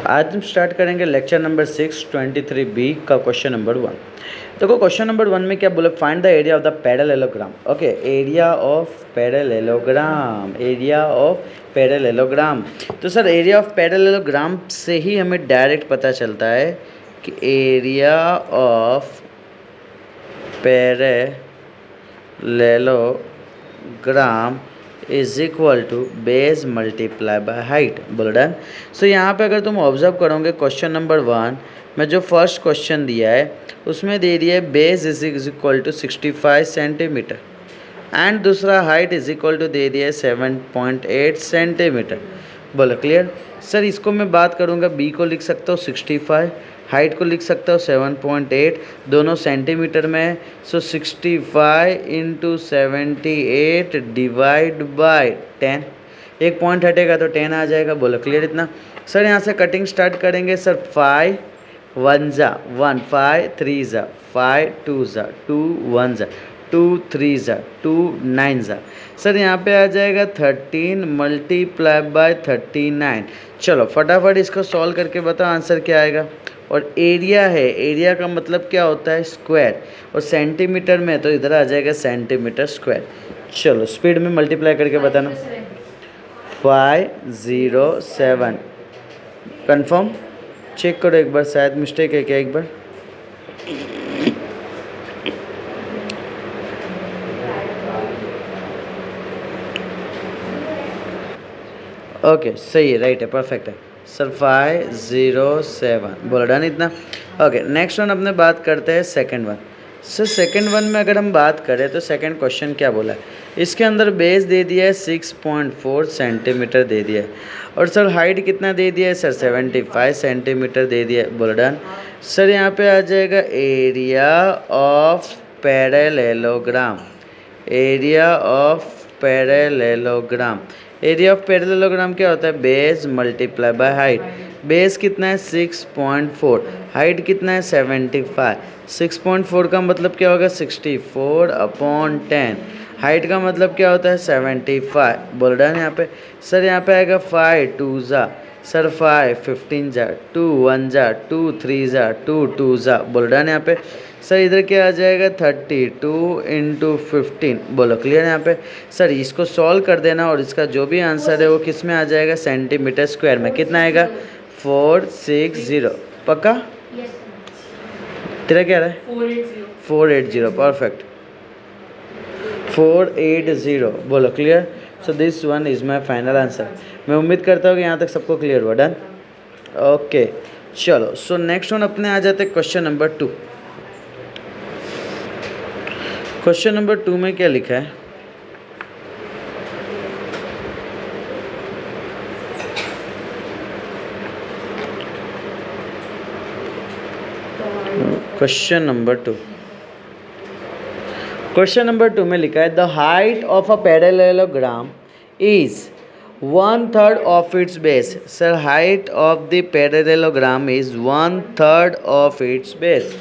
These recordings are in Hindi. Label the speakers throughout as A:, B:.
A: आज हम स्टार्ट करेंगे लेक्चर नंबर 623B का क्वेश्चन नंबर 1। देखो क्वेश्चन नंबर 1 में क्या बोला, find the area of the parallelogram. Okay, area of parallelogram, area of parallelogram. तो सर एरिया ऑफ पैरेललोग्राम से ही हमें डायरेक्ट पता चलता है कि area of parallelogram is equal to base multiply by height. बोलो डन। सो यहाँ पे अगर तुम ऑब्जर्व करोगे क्वेश्चन नंबर 1 में जो फर्स्ट क्वेश्चन दिया है उसमें दे दिया है base is equal to 65 centimetre and दूसरा हाइट इज इक्वल टू दे दिया है 7.8 सेंटीमीटर। बोलो क्लियर। सर इसको मैं बात करूँगा, बी को लिख सकता हूँ 65, हाइट को लिख सकता हूँ 7.8, दोनों सेंटीमीटर में है। सो 65 इंटू 78 डिवाइड बाय 10, एक पॉइंट हटेगा तो 10 आ जाएगा। बोलो क्लियर इतना। सर यहाँ से कटिंग स्टार्ट करेंगे। सर 5 1 जा 1, 5 3 जा 5, 2 जा 2, 1 जा 2, 3 जा 2, 9 जा। सर यहाँ पे आ जाएगा 13 मल्टीप्लाई बाय 39। चलो फटाफट इसको सॉल्व करके बताओ आंसर क्या आएगा। और एरिया है, एरिया का मतलब क्या होता है स्क्वायर, और सेंटीमीटर में तो इधर आ जाएगा सेंटीमीटर स्क्वायर। चलो स्पीड में मल्टीप्लाई करके बताना। 507 कंफर्म। चेक करो एक बार, शायद मिस्टेक है क्या एक बार। ओके सही है, राइट है, परफेक्ट है सर। 507 बोला डन इतना। ओके नेक्स्ट वन अपने बात करते हैं second one. Sir second one में अगर हम बात करें तो सेकंड क्वेश्चन क्या बोला है, इसके अंदर बेस दे दिया है 6.4 सेंटीमीटर दे दिया है, और सर हाइट कितना दे दिया है सर 75 सेंटीमीटर दे दिया है। बोला डन। सर यहाँ पे आ जाएगा area of parallelogram, area of parallelogram. Area of parallelogram क्या होता है, base multiply by height. Base कितना है 6.4, हाइट कितना है 75। 6.4 का मतलब क्या होगा 64/10, हाइट का मतलब क्या होता है 75। बोल रहे हैं यहाँ पे। सर यहाँ पे आएगा 5 2 जा सर 5 15 जा 2 1 जा 2 3 जा 2 2 जा। बोल रहे हैं यहाँ पे। सर इधर क्या आ जाएगा 32 इंटू 15। बोलो क्लियर यहाँ पे। सर इसको सॉल्व कर देना और इसका जो भी आंसर है वो किस में आ जाएगा, सेंटीमीटर स्क्वायर में। कितना आएगा 460। पक्का? तेरा क्या रहा है 480। परफेक्ट 480। बोलो clear. So this one is my final answer. मैं उम्मीद करता हूँ कि यहाँ तक सबको क्लियर हुआ। डन। ओके चलो सो नेक्स्ट वन अपने आ जाते क्वेश्चन नंबर 2। क्वेश्चन नंबर 2 में क्या लिखा है, क्वेश्चन नंबर 2, क्वेश्चन नंबर 2 में लिखा है the height of a parallelogram is 1/3 of its base. Sir height of the parallelogram is 1/3 of its base.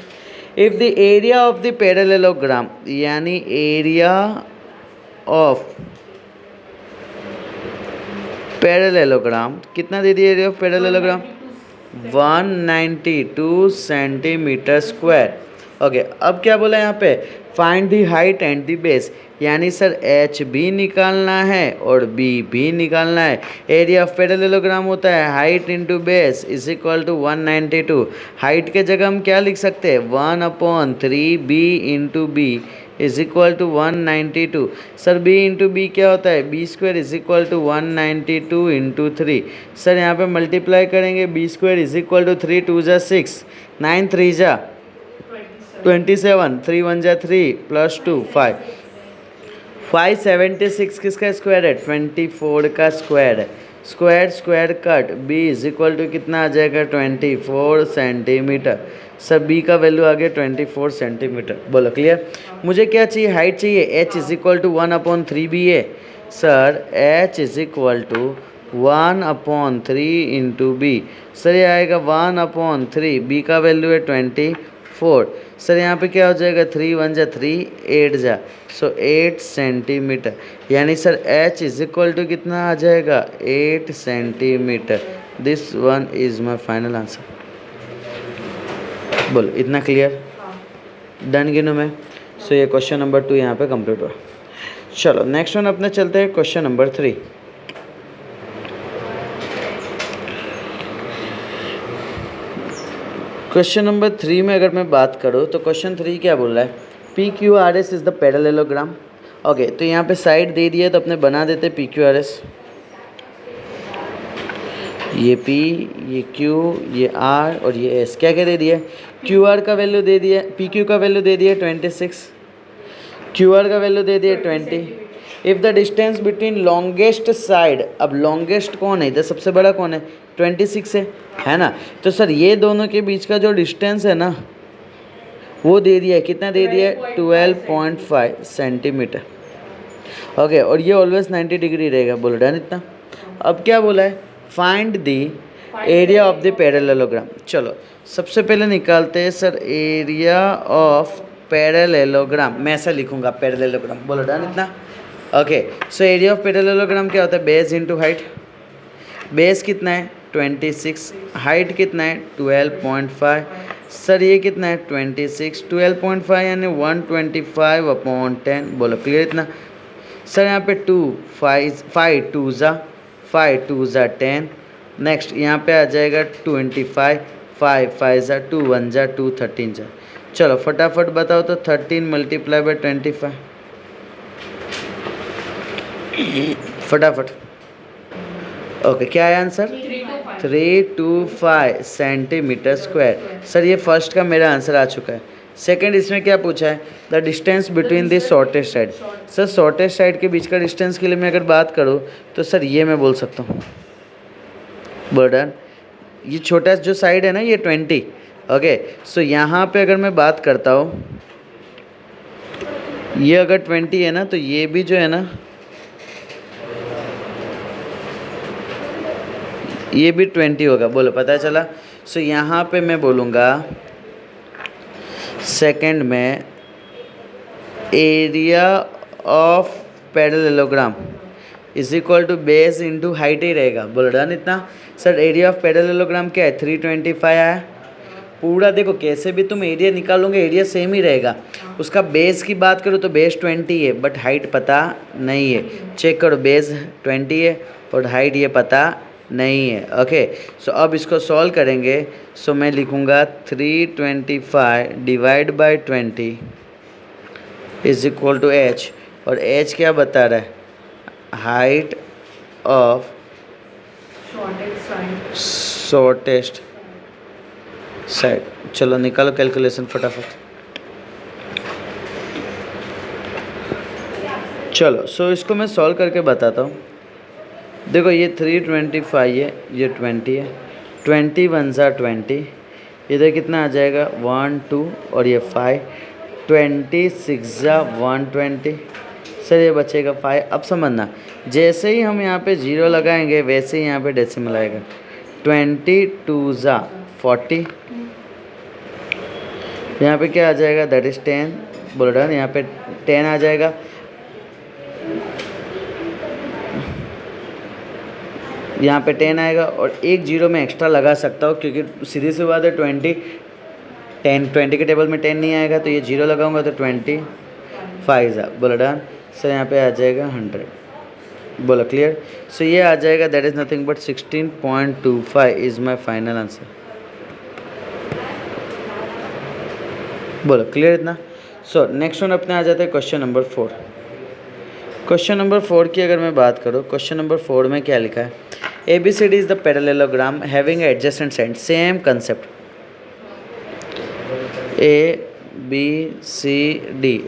A: If the area of the parallelogram, यानी एरिया ऑफ पैरेललोग्राम कितना दे दिया, area of parallelogram 192 centimetre square. Okay अब क्या बोला यहाँ पे, find the height and the base, यानी सर एच भी निकालना है और बी भी निकालना है। एरिया ऑफ पैरेललोग्राम होता है height into base is equal to 192। हाइट के जगह हम क्या लिख सकते हैं 1/3 B into B is equal to 192। Sir B into B क्या होता है, B square is equal to 192 into 3। Sir यहाँ पे मल्टीप्लाई करेंगे, B square is equal to 3 2 जा 6, 9 3 जा 27, 3 1 जा 3 प्लस 2 5। 576 किसका स्क्वायर है, 24 का स्क्वायर है। Square square cut, B is equal to कितना आ जाएगा 24 सेंटीमीटर। सर बी का वैल्यू आ गया 24 सेंटीमीटर। बोलो क्लियर। मुझे क्या चाहिए, हाइट चाहिए, H is equal to 1/3 B है। Sir H is equal to 1/3 into B. Sir ये आएगा 1/3, बी का वैल्यू है 24। सर यहाँ पे क्या हो जाएगा 3 1 जा 3 8 जा, सो 8 सेंटीमीटर। यानी sir H is equal to कितना आ जाएगा 8 centimetre. This one is my final answer. बोलो इतना क्लियर? डन गिनो मैं। सो ये क्वेश्चन नंबर 2 यहाँ पे कंप्लीट हुआ। चलो नेक्स्ट वन अपने चलते हैं क्वेश्चन नंबर 3। क्वेश्चन नंबर 3 में अगर मैं बात करूँ तो क्वेश्चन 3 क्या बोल रहा है, P Q R S is the parallelogram. Okay, तो यहाँ पे साइड दे दिया तो अपने बना देते पी क्यू आर एस। ये P, ये Q, ये R और ये S। क्या क्या दे दिया? क्यू आर का वैल्यू दे दिया, पी क्यू का वैल्यू दे दिया 26, क्यू आर का वैल्यू दे दिया 20। If the distance between longest side, अब लॉन्गेस्ट कौन है इधर, सबसे बड़ा कौन है, 26 है ना। तो सर ये दोनों के बीच का जो डिस्टेंस है ना वो दे दिया है, कितना दे दिया है, 12.5 सेंटीमीटर। ओके, और ये ऑलवेज 90 डिग्री रहेगा। बोलो डन इतना। अब क्या बोला है, find the area of the parallelogram. चलो सबसे पहले निकालते हैं सर एरिया ऑफ पैरेललोग्राम। मैं ऐसा लिखूंगा पैरेललोग्राम। बोलो डन इतना। Okay, so area of parallelogram क्या होता है, बेस इनटू हाइट। बेस कितना है 26, हाइट कितना है 12.5। सर ये कितना है 26, 12.5 यानी 125/10। बोलो क्लियर इतना। सर यहाँ पे 2 5 2 ज़ा 10। नेक्स्ट यहाँ पे आ जाएगा 25, 5 5 ज़ा 2 1 ज़ा 2 13 ज़ा। चलो फटाफट बताओ तो 13 × 25 फटाफट। ओके, क्या है आंसर, 325 सेंटीमीटर स्क्वायर। सर ये फर्स्ट का मेरा आंसर आ चुका है। सेकंड इसमें क्या पूछा है, the distance between the shortest side. Sir shortest side के बीच का डिस्टेंस के लिए मैं अगर बात करूँ तो सर ये मैं बोल सकता हूँ, बर्डन ये छोटा जो साइड है ना ये 20। ओके, सो यहाँ पे अगर मैं बात करता हूँ, ये अगर 20 है ना तो ये भी जो है ना ये भी 20 होगा। बोलो पता चला। सो यहाँ पे मैं बोलूँगा सेकंड में area of parallelogram is equal to base into height ही रहेगा। बोलो डन इतना। सर एरिया ऑफ पैरेललोग्राम क्या है, 325 है पूरा। देखो कैसे भी तुम एरिया निकालोगे एरिया सेम ही रहेगा। उसका बेस की बात करो तो बेस 20 है बट हाइट पता नहीं है। चेक करो, बेस 20 है और हाइट ये पता नहीं है। ओके, सो अब इसको सॉल्व करेंगे। सो मैं लिखूँगा 325 divide by 20 is equal to H, और एच क्या बता रहा है, हाइट ऑफ शॉर्टेस्ट साइड। चलो निकालो कैलकुलेशन फटाफट। चलो सो इसको मैं सॉल्व करके बताता हूँ। देखो ये 325 है, ये 20 है, 20 1 ज़ा 20, इधर कितना आ जाएगा 1 2 और ये 5, 26 ज़ा 120। सर ये बचेगा 5। अब समझना, जैसे ही हम यहाँ पे 0 लगाएंगे वैसे ही यहाँ पे डेसिमल आएगा। 22 ज़ा 40, यहाँ पे क्या आ जाएगा, दैट इज़ 10। बोल रहा है यहाँ पे 10 आ जाएगा। यहाँ पे 10 आएगा और एक 0 में एक्स्ट्रा लगा सकता हूँ क्योंकि सीधी सी बात है 20 के टेबल में 10 नहीं आएगा तो ये 0 लगाऊंगा तो 25 ज़ा। बोला डन। सर यहाँ पे आ जाएगा 100। बोला क्लियर। सो ये आ जाएगा that is nothing but 16.25 is my final answer. बोलो क्लियर इतना। सो नेक्स्ट वन अपने आ जाते हैं क्वेश्चन नंबर 4। क्वेश्चन नंबर 4 की अगर मैं बात करूँ, क्वेश्चन नंबर 4 में क्या लिखा है, ABCD is the parallelogram having adjacent side. Same concept,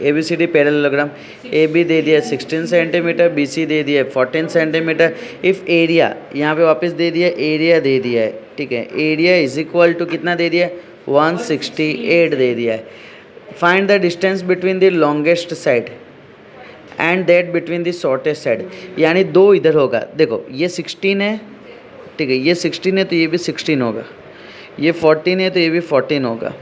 A: ABCD parallelogram. AB दे दिया 16 सेंटीमीटर, BC दे दिया 14 सेंटीमीटर। इफ़ एरिया, यहाँ पे वापस दे दिया एरिया दे दिया है, ठीक है, एरिया इज इक्वल टू कितना दे दिया है 168 दे दिया है। Find the distance between the longest side and that between the shortest side. यानी दो इधर होगा, देखो ये 16 है, ठीक है, ये 16 है तो ये भी 16 होगा, ये 14 है तो ये भी 14 होगा।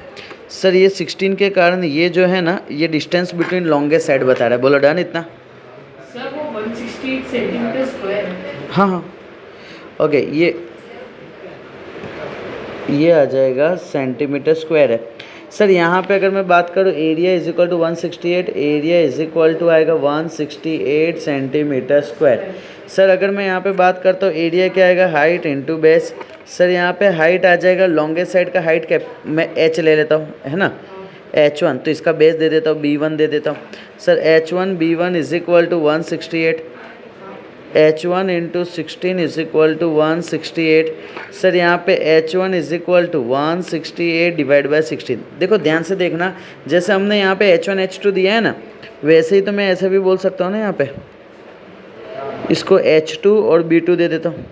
A: सर ये 16 के कारण ये जो है ना ये डिस्टेंस बिटवीन लॉन्गेस्ट साइड बता रहा है। बोलो डन इतना।
B: सर वो 168 सेंटीमीटर स्क्वायर है।
A: हाँ हाँ ओके, ये ये आ जाएगा सेंटीमीटर स्क्वायर है। सर यहाँ पे अगर मैं बात करूँ area is equal to 168, area is equal to आएगा 168 सेंटीमीटर स्क्वायर। सर अगर मैं यहाँ पे बात करता हूँ एरिया क्या आएगा, हाइट इंटू बेस। सर यहाँ पे हाइट आ जाएगा, लॉन्गेस्ट साइड का हाइट क्या, मैं h ले लेता हूँ, है ना, h1, तो इसका बेस दे देता हूँ b1 दे देता हूँ। Sir h1 b1 is equal to 168, h1 into 16 is equal to 168। Sir यहाँ पे h1 is equal to 168 divide by 16। देखो ध्यान से देखना, जैसे हमने यहाँ पे h1 h2 दिया है ना, वैसे ही तो मैं ऐसे भी बोल सकता हूँ ना, यहाँ पे इसको h2 और b2 दे देता हूँ।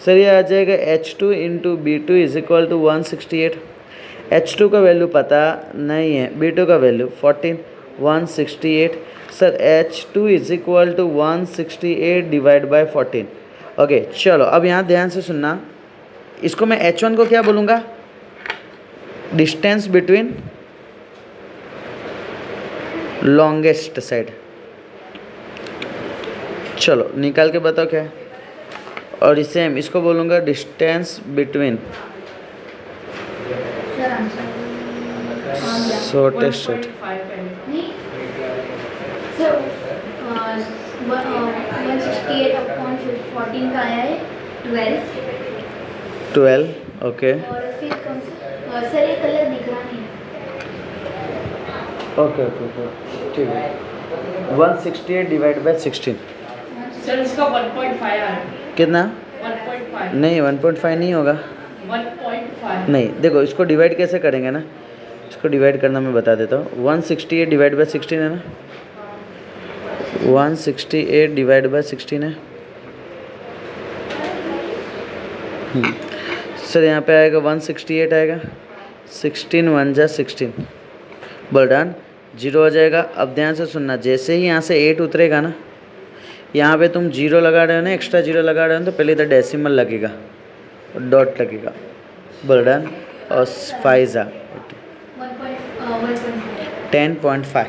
A: सर ये आ जाएगा h2 into b2 is equal to 168। h2 का वैल्यू पता नहीं है, b2 का value 14, 168। Sir h2 is equal to 168 divide by 14। Okay चलो अब यहाँ ध्यान से सुनना, इसको मैं h1 को क्या बोलूँगा, डिस्टेंस बिटवीन लॉन्गेस्ट साइड। चलो निकाल के बताओ क्या है, और इसे हम इसको बोलूँगा डिस्टेंस बिटवीन शॉर्टेस्ट साइड।
B: 168/14 का आया है
A: 12। ओके
B: और फिर कौन सा सर ये कलर दिख रहा नहीं है।
A: ओके ओके ओके ठीक है, 168 डिवाइड बाय 16
C: सर इसका 1.5 आ रहा है।
A: कितना,
C: 1.5
A: नहीं 1.5 नहीं होगा,
C: 1.5
A: नहीं। देखो इसको डिवाइड कैसे करेंगे ना, इसको डिवाइड करना मैं बता देता हूँ। 168 डिवाइड बाय 16 है ना, 168 डिवाइड बाय 16 है। सर यहाँ पे आएगा 168 आएगा, 16 1 जा 16, बोल डन, 0 हो जाएगा। अब ध्यान से सुनना, जैसे ही यहाँ से 8 उतरेगा ना, यहाँ पे तुम 0 लगा रहे हो ना, एक्स्ट्रा 0 लगा रहे हो तो पहले इधर डेसिमल लगेगा, डॉट लगेगा, बोल डन, और 5 जा 10.5,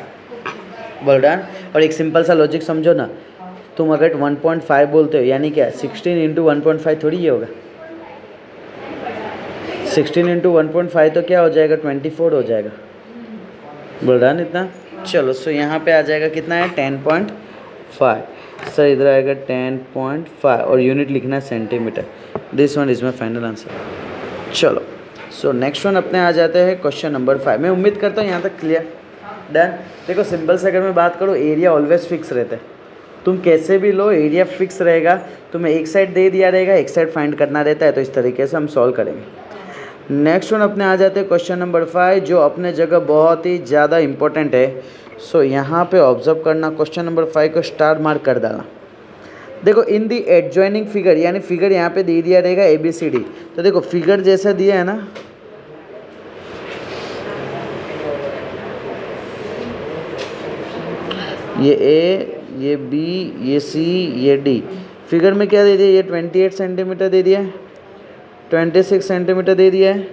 A: बोल डन। और एक सिंपल सा लॉजिक समझो ना, तुम अगर 1.5 बोलते हो यानी क्या, 16 इंटू 1.5 थोड़ी ये होगा, 16 इंटू 1.5 तो क्या हो जाएगा, 24 हो जाएगा, बोल रहा ना इतना। चलो सो यहाँ पे आ जाएगा कितना है, 10.5। सर इधर आएगा 10.5 और यूनिट लिखना है centimetre. This one is my final answer. चलो सो नेक्स्ट वन अपने आ जाते हैं क्वेश्चन नंबर 5। मैं उम्मीद करता हूँ यहाँ तक क्लियर, डन। देखो सिंपल से अगर मैं बात करूँ, एरिया ऑलवेज फिक्स रहता है, तुम कैसे भी लो एरिया फिक्स रहेगा, तुम्हें एक साइड दे दिया रहेगा, एक साइड फाइंड करना रहता है, तो इस तरीके से हम सॉल्व करेंगे। नेक्स्ट वन अपने आ जाते हैं क्वेश्चन नंबर 5, जो अपने जगह बहुत ही ज़्यादा इंपॉर्टेंट है। सो यहाँ पे ऑब्जर्व करना, क्वेश्चन नंबर 5 को स्टार मार्क कर डालना। देखो इन दी एडजॉइनिंग फिगर, यानी फिगर यहाँ पे दे दिया रहेगा ABCD। तो देखो फिगर जैसा दिया है ना, ये A, ये B, ये C, ये D। फिगर में क्या दे दिया, ये 28 सेंटीमीटर दे दिया है, 26 सेंटीमीटर दे दिया है,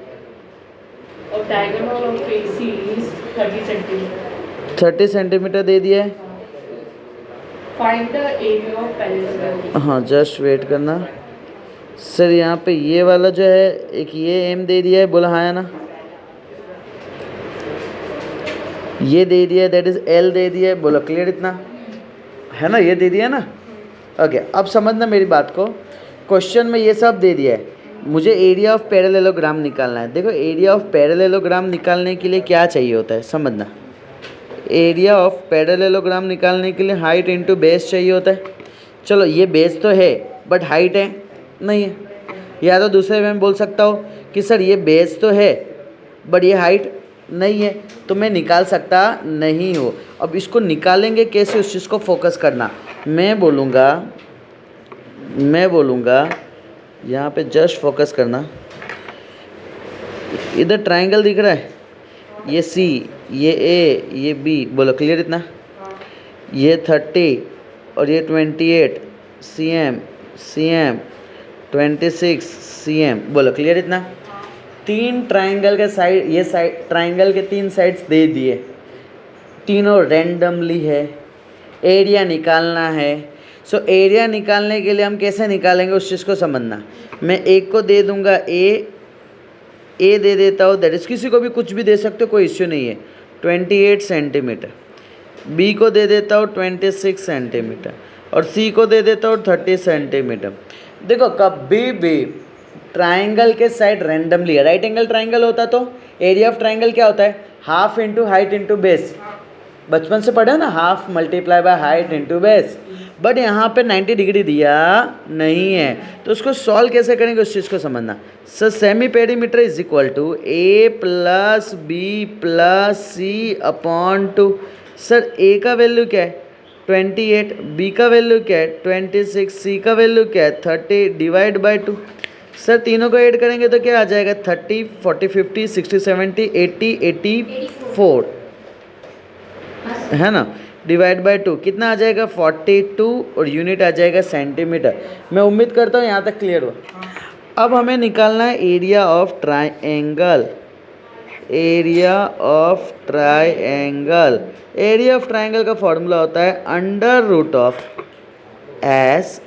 C: और diagonal of AC is 30 centimetre.
A: 30 centimetre दे दिया है।
C: Find the area of parallel.
A: हाँ जस्ट वेट करना। सर यहाँ पे ये वाला जो है, एक ये M दे दिया है, बोला हाँ है ना, ये दे दिया है, दैट इज़ L दे दिया है, बोलो क्लियर इतना है ना, ये दे दिया ना। ओके अब समझना मेरी बात को, क्वेश्चन में ये सब दे दिया है, मुझे एरिया ऑफ पैरेललोग्राम निकालना है। देखो एरिया ऑफ पैरेललोग्राम निकालने के लिए क्या चाहिए होता है, समझना, एरिया ऑफ पैरेललोग्राम निकालने के लिए हाइट इंटू बेस चाहिए होता है। चलो ये बेस तो है बट हाइट है नहीं है, या तो दूसरे में बोल सकता हूँ कि सर ये बेस तो है बट ये हाइट नहीं है, तो मैं निकाल सकता नहीं हूँ। अब इसको निकालेंगे कैसे, उस चीज़ को फोकस करना। मैं बोलूँगा यहाँ पे जस्ट फोकस करना, इधर ट्रायंगल दिख रहा है, ये C, ये A, ये B, बोलो क्लियर इतना, ये 30 और ये 28 cm, 26 cm, बोलो क्लियर इतना। 3 ट्रायंगल के साइड, ये साइड ट्रायंगल के 3 साइड्स दे दिए, तीनों रैंडमली है, एरिया निकालना है। सो एरिया निकालने के लिए हम कैसे निकालेंगे उस चीज़ को समझना। मैं एक को दे दूंगा A ए दे देता हो, दैट इज़ किसी को भी कुछ भी दे सकते हो, कोई इश्यू नहीं है, 28 सेंटीमीटर। बी को दे देता हो 26 सेंटीमीटर और सी को दे देता हो 30 सेंटीमीटर। देखो कभी भी ट्राइंगल के साइड रैंडमली है, राइट एंगल ट्राइंगल होता तो एरिया ऑफ ट्राइंगल क्या होता है, half into height into base, बचपन से पढ़े ना, half multiply by height into base. But यहाँ पे 90 डिग्री दिया नहीं है, तो उसको सॉल्व कैसे करेंगे उस चीज़ को समझना। Sir semi perimeter is equal to A plus B plus C upon two. Sir A का वैल्यू क्या है 28, बी का वैल्यू क्या है 26, सी का वैल्यू क्या है 30 डिवाइड बाय 2। सर तीनों को ऐड करेंगे तो क्या आ जाएगा 30, 40, 50, 60, 70, 80, 84 है ना, डिवाइड बाय 2 कितना आ जाएगा 42 और यूनिट आ जाएगा सेंटीमीटर। मैं उम्मीद करता हूँ यहाँ तक क्लियर हुआ। अब हमें निकालना है area of triangle. Area of triangle, area of triangle का फॉर्मूला होता है under root of S,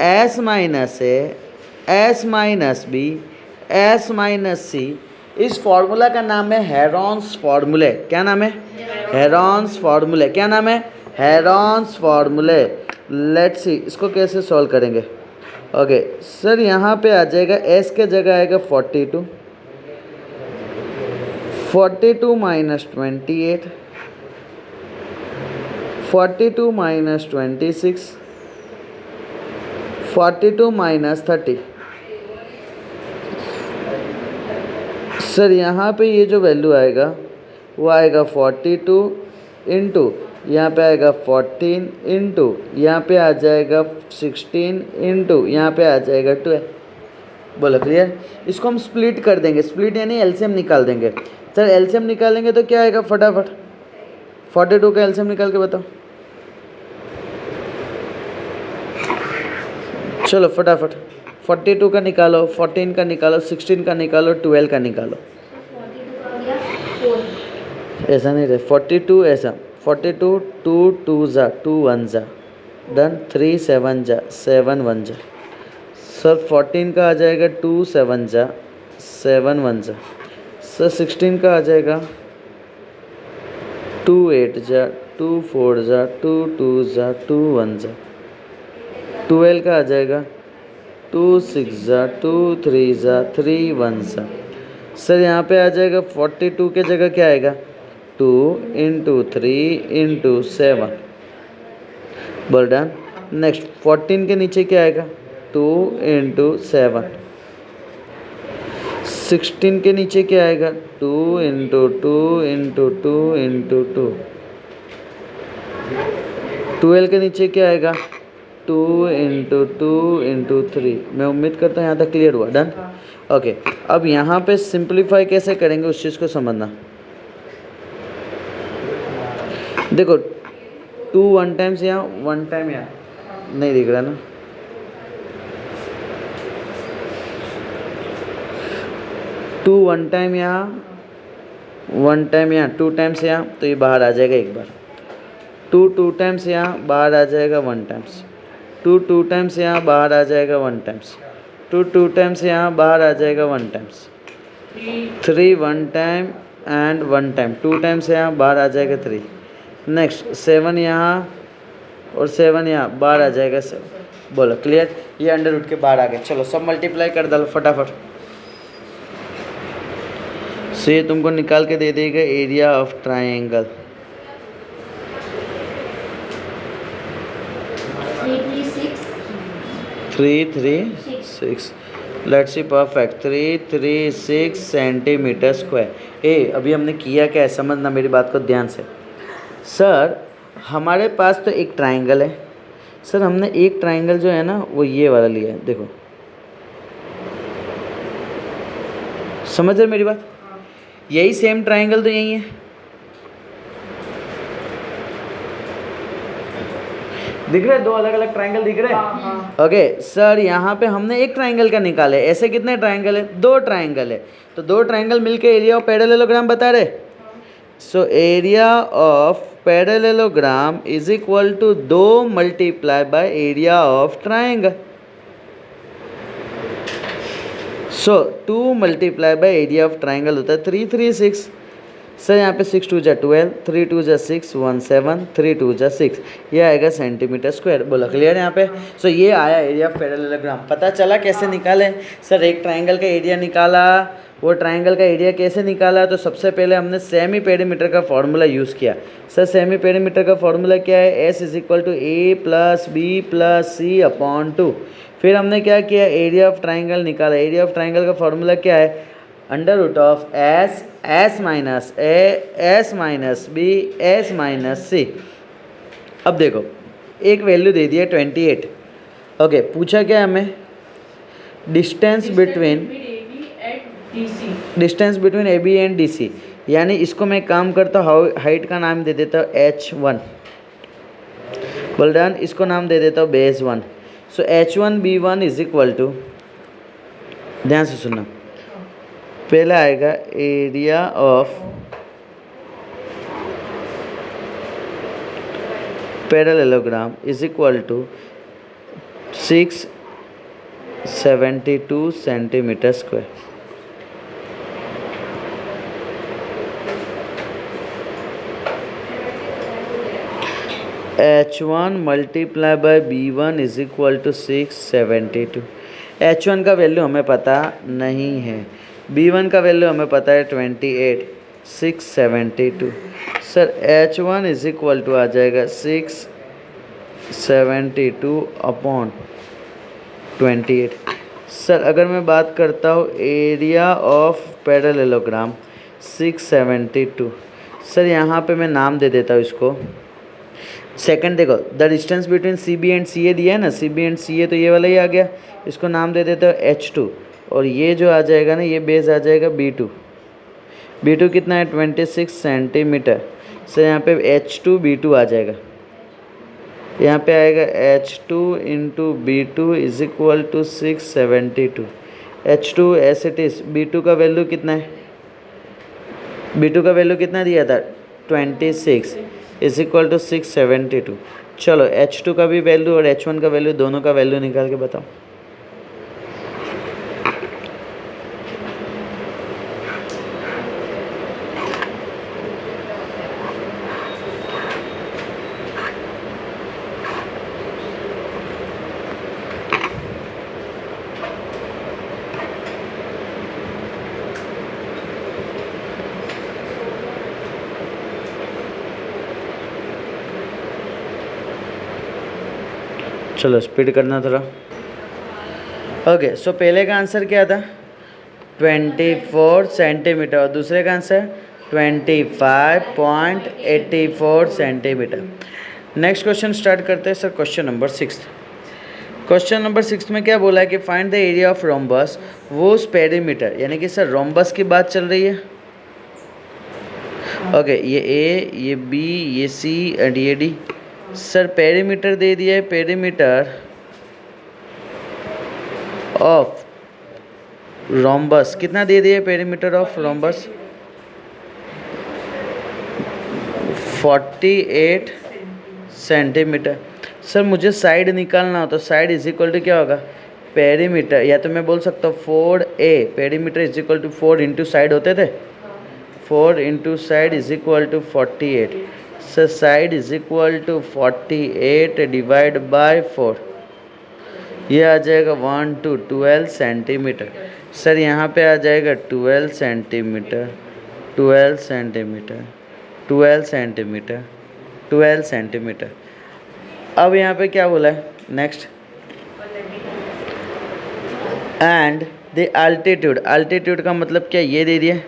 A: S minus A, S minus B, S minus C. इस फॉर्मूला का नाम है हेरॉन्स फॉर्मूले। क्या नाम है, हेरॉन्स फॉर्मूले। क्या नाम है, हेरॉन्स फॉर्मूले। लेट्स सी इसको कैसे सॉल्व करेंगे। ओके सर यहाँ पे आ जाएगा एस के जगह आएगा 42, 42 माइनस 28, 42 माइनस 26, 42 माइनस 30। सर यहाँ पे ये जो वैल्यू आएगा वो आएगा 42 इंटू यहाँ पे आएगा 14 इंटू यहाँ पे आ जाएगा 16 इंटू यहाँ पे आ जाएगा 12। बोलो क्लियर। इसको हम स्प्लिट कर देंगे, स्प्लिट यानी एलसीएम निकाल देंगे। सर एलसीएम निकालेंगे तो क्या आएगा फटाफट, 42 का एलसीएम निकाल के बताओ, चलो फटाफट। 42 का निकालो, 14 का निकालो, 16 का निकालो, 12 का निकालो।
B: 42 का आ गया 4।
A: ऐसा नहीं रहे 42 ऐसा 42 2 2 जा 2 1 जा डन, 3 7 जा 7 1 जा। सर 14 का आ जाएगा 2 7 जा 7 1 जा। सर 16 का आ जाएगा 2 8 जा 2 4 जा 2 2 जा 2 1 जा। 12 का आ जाएगा 2 6 जा 2 3 जा 3 1 जा। सर यहाँ पे आ जाएगा 42 के जगह क्या आएगा 2 इंटू 3 इंटू 7। बोल डन। नेक्स्ट 14 के नीचे क्या आएगा 2 इंटू 7। 16 के नीचे क्या आएगा 2 इंटू 2 इंटू 2 इंटू 2। 12 के नीचे क्या आएगा 2 इंटू 2 इंटू 3। मैं उम्मीद करता हूँ यहाँ तक क्लियर हुआ। डन। ओके अब यहाँ पे सिंप्लीफाई कैसे करेंगे उस चीज़ को समझना। देखो 2 1 टाइम्स यहाँ 1 टाइम यहाँ नहीं दिख रहा ना, 2 1 टाइम यहाँ 1 टाइम यहाँ 2 टाइम्स यहाँ, तो ये बाहर आ जाएगा एक बार। 2 2 टाइम्स यहाँ बाहर आ जाएगा 1 टाइम्स। 2 2 टाइम्स यहाँ बाहर आ जाएगा 1 टाइम्स। 2 2 टाइम्स यहाँ बाहर आ जाएगा 1 times. 3 1 time and 1 time 2 times यहाँ बाहर आ जाएगा 3। नेक्स्ट 7 यहाँ और 7 यहाँ बाहर आ जाएगा 7। बोलो क्लियर। ये अंडर रूट के बाहर आ गए। चलो सब मल्टीप्लाई कर डालो फटाफट। सो ये तुमको निकाल के दे देगा area of triangle. 336 let's see perfect 336 centimetre square. अभी हमने किया क्या है समझना मेरी बात को ध्यान से। सर हमारे पास तो एक ट्राइंगल है। सर हमने एक ट्राइंगल जो है ना वो ये वाला लिया है, देखो समझ रहे मेरी बात। यही सेम ट्राइंगल तो यही है। दिख रहे दो अलग अलग ट्राइंगल दिख रहे हैं। ओके सर यहाँ पे हमने एक ट्राइंगल का निकाला है। ऐसे कितने ट्राइंगल है 2 ट्राइंगल है, तो 2 ट्राइंगल मिलके एरिया ऑफ पैरेललोग्राम बता रहे। So area of parallelogram is equal to 2 multiply by area of triangle. So 2 multiply by area of triangle होता है 336। सर यहाँ पे 6 2 जा 12, 3 2 जा 6 1 7, 3 2 जा 6, ये आएगा सेंटीमीटर स्क्वायर। बोला क्लियर यहाँ पे। सो ये आया एरिया ऑफ पैरेललोग्राम। पता चला कैसे निकालें? सर एक ट्राइंगल का एरिया निकाला, वो ट्राइंगल का एरिया कैसे निकाला? तो सबसे पहले हमने सेमी पेरीमीटर का फॉर्मूला यूज़ किया। सर सेमी पेरीमीटर का फॉर्मूला क्या है? S is equal to A plus B plus C upon 2। फिर हमने क्या किया? एरिया ऑफ ट्राइंगल निकाला। एरिया ऑफ ट्राइंगल का फॉर्मूला क्या है? Under root of S minus A S minus B S minus C. अब देखो एक वैल्यू दे दिया 28। ओके, पूछा क्या हमें? Distance between A B and D C. यानी इसको मैं काम करता हूँ, हाइट का नाम दे देता हूँ h1। Well done. इसको नाम दे देता हूँ base 1। So h1 b1 is equal to, ध्यान से सुनना, पहला आएगा area of parallelogram is equal to 672 centimetre square. h1 multiply by b1 is equal to 672। h1 का वैल्यू हमें पता नहीं है, b1 का वैल्यू हमें पता है 28, 672। Sir h1 is equal to आ जाएगा 672 अपॉन 28। सर अगर मैं बात करता हूँ एरिया ऑफ पैरेललोग्राम 672। सर यहाँ पे मैं नाम दे देता हूँ इसको सेकंड। देखो the distance between C B and C A दिया है ना, सी बी एंड सी ए, तो ये वाला ही आ गया। इसको नाम दे देते हो H2, और ये जो आ जाएगा ना, ये बेस आ जाएगा B2। B2 कितना है? 26 सेंटीमीटर। सर यहाँ पे H2 B2 आ जाएगा, यहाँ पे आएगा H2 into B2 is equal to 672। H2 as it is. B2 का वैल्यू कितना है? B2 का वैल्यू कितना दिया था? 26 इज इक्वल टू 672। चलो H2 का भी वैल्यू और H1 का वैल्यू, दोनों का वैल्यू निकाल के बताओ। चलो स्पीड करना थोड़ा। ओके, सो पहले का आंसर क्या था? 24 सेंटीमीटर, और दूसरे का answer 25.84 centimetre. Next question start करते हैं sir. Question number 6। Question number 6 में क्या बोला है कि find the area of rhombus whose perimeter. यानी कि सर रोम्बस की बात चल रही है। ओके, ये ए, ये बी, ये सी एंड ये डी। सर पेरीमीटर दे दिया है, पेरीमीटर ऑफ रोम्बस कितना दे दिया है? Perimeter of rhombus 48 centimetre. Sir मुझे साइड निकालना हो तो साइड इज इक्वल टू क्या होगा? पेरीमीटर, या तो मैं बोल सकता हूँ 4a, perimeter is equal to 4 into side होते थे, 4 into side is equal to 48। Sir side is equal to 48 divide by 4, ये आ जाएगा 1 to 12 सेंटीमीटर। सर यहाँ पे आ जाएगा 12 सेंटीमीटर, 12 सेंटीमीटर, 12 सेंटीमीटर, 12 सेंटीमीटर। अब यहाँ पे क्या बोला है? Next, and the altitude. Altitude का मतलब क्या? ये दे दिया,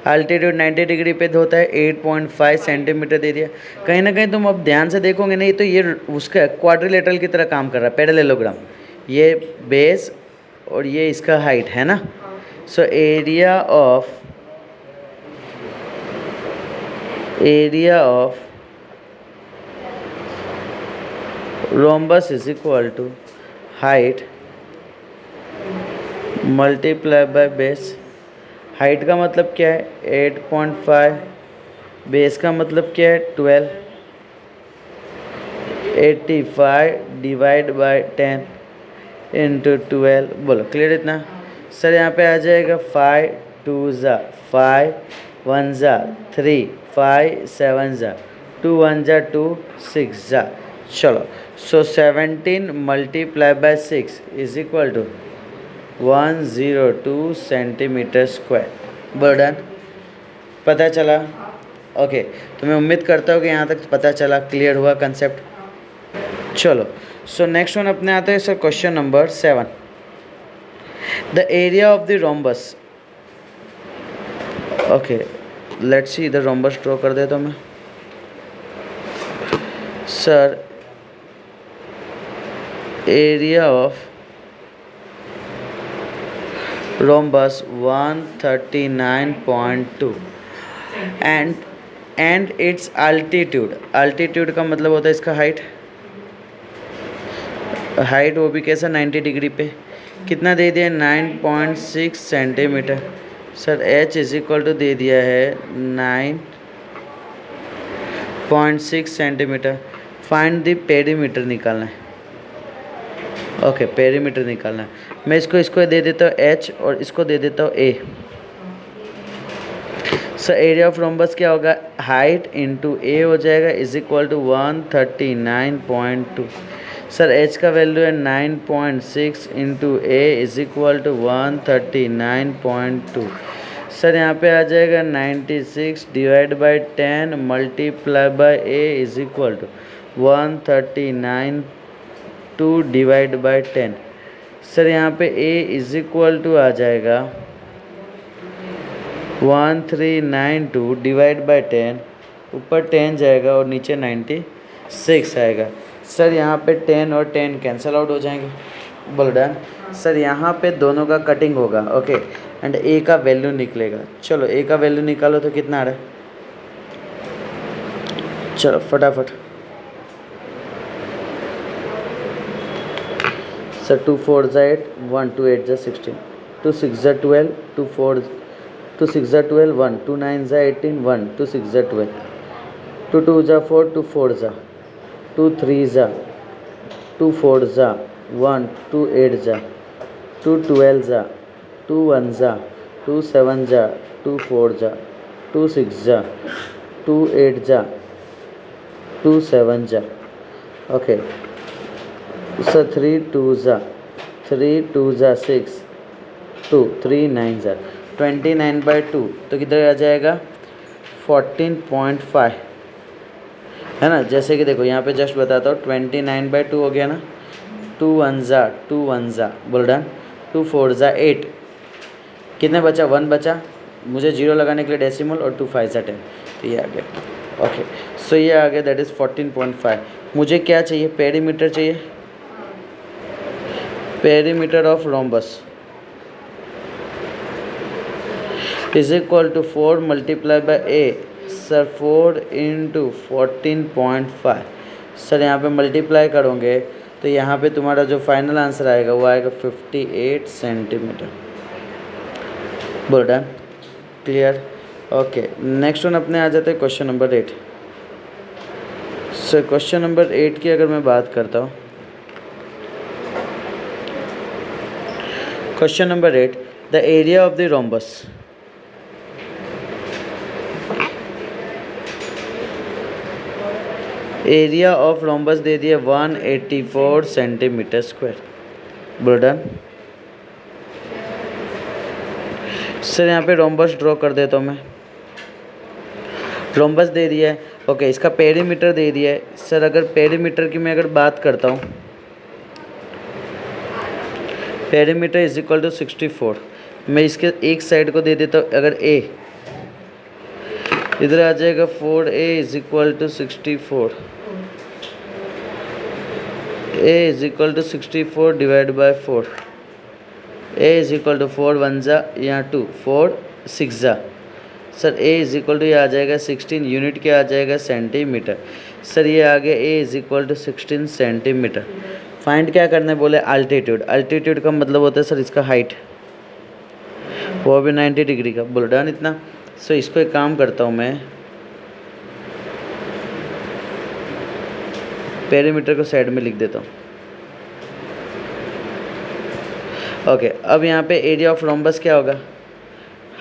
A: अल्टीट्यूड 90 डिग्री पे होता है, 8.5 सेंटीमीटर दे दिया। कहीं ना कहीं तुम अब ध्यान से देखोगे नहीं तो ये उसका क्वाड्रिलेटरल की तरह काम कर रहा है, पैरेललोग्राम। ये बेस और ये इसका हाइट है ना। So area of rhombus is equal to height multiply by base. Height का मतलब क्या है? 8.5, बेस का मतलब क्या है? 12, 85 डिवाइड बाय 10 इंटू 12। बोलो क्लियर इतना? सर यहाँ पे आ जाएगा 5 2 ज़ा 5 1 ज़ा 3 5 7 ज़ा 2 1 ज़ा 2 6 ज़ा। चलो so 17 multiply by 6 is equal to 102 centimetre square. बर्डन पता चला? ओके, तो मैं उम्मीद करता हूँ कि यहाँ तक पता चला, क्लियर हुआ कंसेप्ट। चलो सो नेक्स्ट वन अपने आते हैं sir question number 7। The area of the rhombus. Okay let's see, इधर रोम्बस ड्रॉ कर देता हूँ मैं। Sir area of rhombus 139.2 and it's altitude. Altitude का मतलब होता है इसका हाइट। हाइट वो भी कैसा 90 डिग्री पे। कितना दे दिया? 9.6 centimetre. Sir h is equal to दे दिया है 9.6 सेंटीमीटर। फाइंड द पेरीमीटर निकालना है। ओके पेरीमीटर निकालना है। मैं इसको दे देता हूँ h और इसको दे देता हूँ a। Sir area of rhombus क्या होगा? हाइट इंटू a हो जाएगा is equal to 139.2। Sir h का वैल्यू है 9.6 into a is equal to 139.2। Sir यहाँ पे आ जाएगा 96 divide by 10 multiply by a is equal to 139.2 divide by 10। Sir यहाँ पे a इज इक्वल टू आ जाएगा 1392 डिवाइड बाई 10, ऊपर 10 जाएगा और नीचे 96 आएगा। सर यहाँ पे 10 और 10 कैंसिल आउट हो जाएंगे। बोल डन। सर यहाँ पे दोनों का कटिंग होगा। ओके एंड ए का वैल्यू निकलेगा। चलो ए का वैल्यू निकालो तो कितना आ रहा है? चलो फटाफट। सर 2 4 ज़ा 8 1 2 8 ज़ा 16 2 6 ज़ा 12 2 4 2 6 ज़ा 12 1 2 9 ज़ा 18 1 2 6 ज़ा 12 2 2 ज़ा 4 2 4 ज़ा 2 3 ज़ा 2 4 ज़ा 1 2 8 ज़ा 2 12 ज़ा 2 1 ज़ा 2 7 ज़ा 2 4 ज़ा 2 6 ज़ा 2 8 ज़ा 2 7 ज़ा। ओके सर 3 2 ज़ा 3 2 ज़ा 6 2 3 9 ज़ा 29/2 तो किधर आ जाएगा? 14.5 है ना। जैसे कि देखो यहाँ पे जस्ट बताता हूँ 29/2 हो गया ना। 2 1 ज़ा 2 1 ज़ा बोल डन। 2 4 ज़ा 8 कितने बचा? 1 बचा। मुझे 0 लगाने के लिए डेसिमल और 2 5 ज़ा 10 तो ये आ गया। ओके सो ये आ गया दैट इज़ 14.5। मुझे क्या चाहिए? पेरीमीटर चाहिए। Perimeter of rhombus is equal to 4 multiply by A. Sir 4 into 14.5। Sir यहाँ पे मल्टीप्लाई करोगे तो यहाँ पे तुम्हारा जो फाइनल आंसर आएगा वो आएगा 58 centimetre. Well done. Clear. Okay next one अपने आ जाते हैं question number 8। Sir question number 8 की अगर मैं बात करता हूँ, question number 8 the area of the rhombus. Area of rhombus दे दिया 184 centimetre square. Well done. Sir यहाँ पे रोम्बस ड्रॉ कर देता हूँ मैं। रोम्बस दे दिया है। ओके इसका पेरीमीटर दे दिया है। सर अगर पेरीमीटर की मैं अगर बात करता हूँ, पेरीमीटर इज इक्वल टू 64। मैं इसके एक साइड को दे देता हूँ अगर a, इधर आ जाएगा 4a is equal to 64। a is equal to 64 divide by 4। a is equal to 4 1 ज़ा यहाँ 2 4 6 ज़ा। Sir a is equal to ये आ जाएगा 16। यूनिट क्या आ जाएगा? सेंटीमीटर। सर ये आ गया a is equal to 16 centimetre. Find क्या करने बोले? अल्टीट्यूड। अल्टीट्यूड का मतलब होता है सर इसका हाइट, वो भी 90 डिग्री का। बोल डन इतना। सो इसको एक काम करता हूँ मैं, पेरीमीटर को साइड में लिख देता हूँ। ओके, अब यहाँ पे एरिया ऑफ रोम्बस क्या होगा?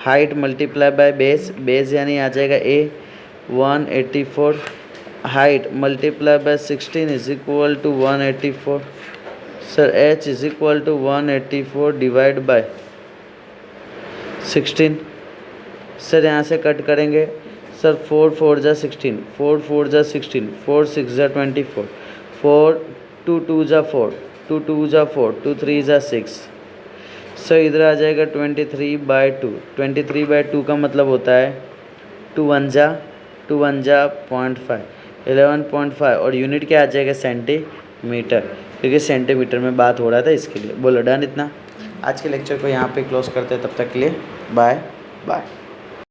A: Height multiply by base, base यानी आ जाएगा A 184, height multiply by 16 is equal to 184। Sir h is equal to 184 divide by 16। Sir यहाँ से कट करेंगे सर, 4 4 जा 16, 4 4 जा 16, 4 6 जा 24, 4 2 2 जा 4, 2 2 जा 4, 2 3 जा 6। सर इधर आ जाएगा 23/2, 23/2 का मतलब होता है 2 1 जा 0.5, 11.5 और यूनिट क्या आ जाएगा? सेंटीमीटर, क्योंकि सेंटीमीटर में बात हो रहा था इसके लिए। बोलो डन इतना। आज के लेक्चर को यहाँ पे क्लोज करते हैं, तब तक के लिए बाय बाय।